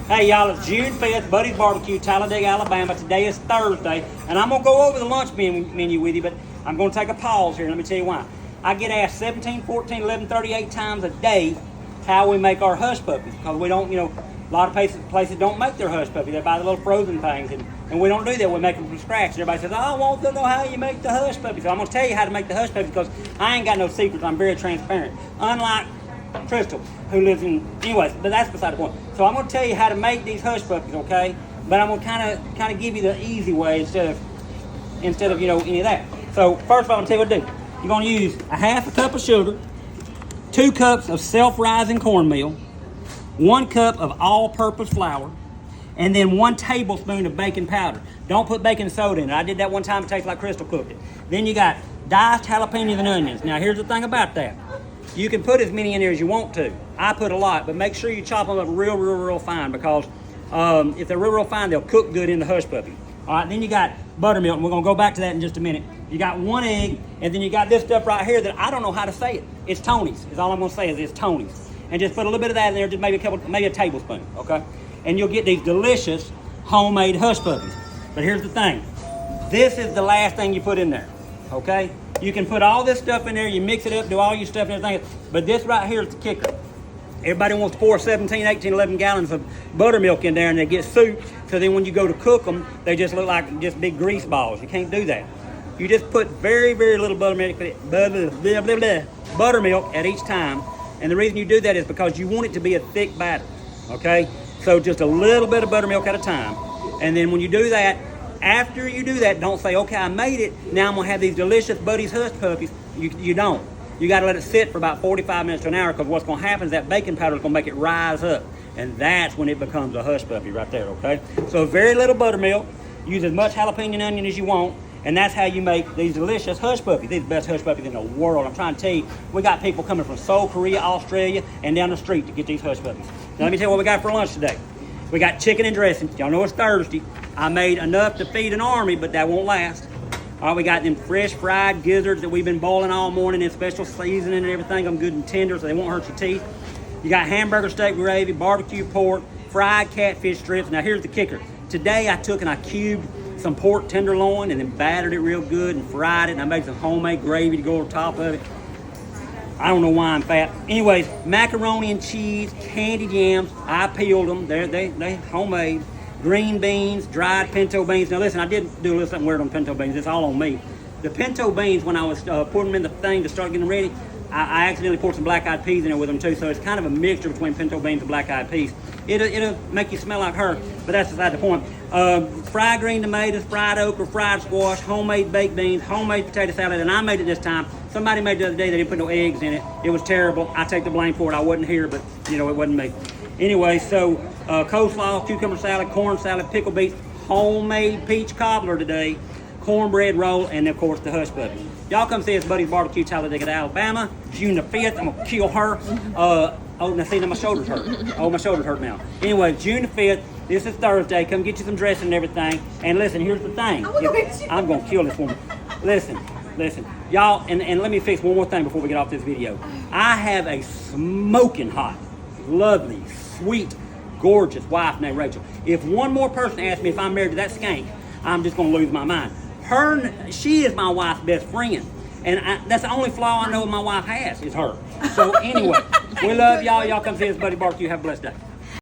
Hey y'all, it's June 5th, Buddy's Barbecue, Talladega, Alabama. Today is Thursday, and I'm gonna go over the lunch menu with you, but I'm gonna take a pause here. Let me tell you why. I get asked 17, 14, 11, 38 times a day how we make our hush puppies, because we don't, a lot of places don't make their hush puppies. They buy the little frozen things, and we don't do that. We make them from scratch. And everybody says, I want to know how you make the hush puppies. So I'm gonna tell you how to make the hush puppies, because I ain't got no secrets. I'm very transparent. Unlike Crystal, who lives in, anyways, but that's beside the point. So I'm gonna tell you how to make these hush puppies, okay? But I'm gonna kind of give you the easy way instead of any of that. So first of all, I'm gonna tell you what to do. You're gonna use a half a cup of sugar, 2 cups of self-rising cornmeal, 1 cup of all-purpose flour, and then 1 tablespoon of baking powder. Don't put baking soda in it. I did that one time. It tastes like Crystal cooked it. Then you got diced jalapenos and onions. Now here's the thing about that. You can put as many in there as you want to. I put a lot, but make sure you chop them up real fine, because if they're real fine, they'll cook good in the hush puppy. All right, then you got buttermilk, and we're gonna go back to that in just a minute. You got 1 egg, and then you got this stuff right here that I don't know how to say it. It's Tony's, is all I'm gonna say is it's Tony's. And just put a little bit of that in there, just maybe a tablespoon, okay? And you'll get these delicious homemade hush puppies. But here's the thing. This is the last thing you put in there, okay? You can put all this stuff in there, you mix it up, do all your stuff and everything, but this right here is the kicker. Everybody wants to pour 17, 18, 11 gallons of buttermilk in there and they get soup, so then when you go to cook them, they just look like just big grease balls. You can't do that. You just put very little buttermilk at each time, and the reason you do that is because you want it to be a thick batter, okay? So just a little bit of buttermilk at a time, and then when you do that, after you do that, don't say, okay, I made it, now I'm gonna have these delicious Buddy's hush puppies. You don't. You gotta let it sit for about 45 minutes to an hour, because what's gonna happen is that baking powder is gonna make it rise up, and that's when it becomes a hush puppy right there, okay? So very little buttermilk, use as much jalapeno and onion as you want, and that's how you make these delicious hush puppies. These are the best hush puppies in the world. I'm trying to tell you, we got people coming from Seoul, Korea, Australia, and down the street to get these hush puppies. Now let me tell you what we got for lunch today. We got chicken and dressing. Y'all know it's Thursday. I made enough to feed an army, but that won't last. All right, we got them fresh fried gizzards that we've been boiling all morning in special seasoning and everything. I'm good and tender, so they won't hurt your teeth. You got hamburger steak gravy, barbecue pork, fried catfish strips. Now here's the kicker. Today I took and I cubed some pork tenderloin and then battered it real good and fried it, and I made some homemade gravy to go on top of it. I don't know why I'm fat. Anyways, macaroni and cheese, candied yams. I peeled them. They homemade. Green beans, dried pinto beans. Now listen, I did do a little something weird on pinto beans. It's all on me. The pinto beans, when I was putting them in the thing to start getting them ready, I accidentally poured some black-eyed peas in there with them too. So it's kind of a mixture between pinto beans and black-eyed peas. It'll make you smell like her, but that's beside the point. Fried green tomatoes, fried okra, fried squash, homemade baked beans, homemade potato salad, and I made it this time. Somebody made it the other day. They didn't put no eggs in it. It was terrible. I take the blame for it. I wasn't here, but it wasn't me. Anyway, so coleslaw, cucumber salad, corn salad, pickled beets, homemade peach cobbler today, cornbread roll, and of course the hush puppy. Y'all come see us, Buddy's Barbecue, Talladega, Alabama, June the 5th. I'm gonna kill her. Oh, now see, now my shoulders hurt. Oh, my shoulders hurt now. Anyway, June the 5th. This is Thursday. Come get you some dressing and everything. And listen, here's the thing. I'm gonna kill this woman. Listen, y'all, and let me fix one more thing before we get off this video. I have a smoking hot, lovely, sweet, gorgeous wife named Rachel. If one more person asks me if I'm married to that skank, I'm just gonna lose my mind. She is my wife's best friend, and that's the only flaw I know my wife has is her. So anyway, we love y'all. Y'all come see us, Buddy Barbecue. Have a blessed day.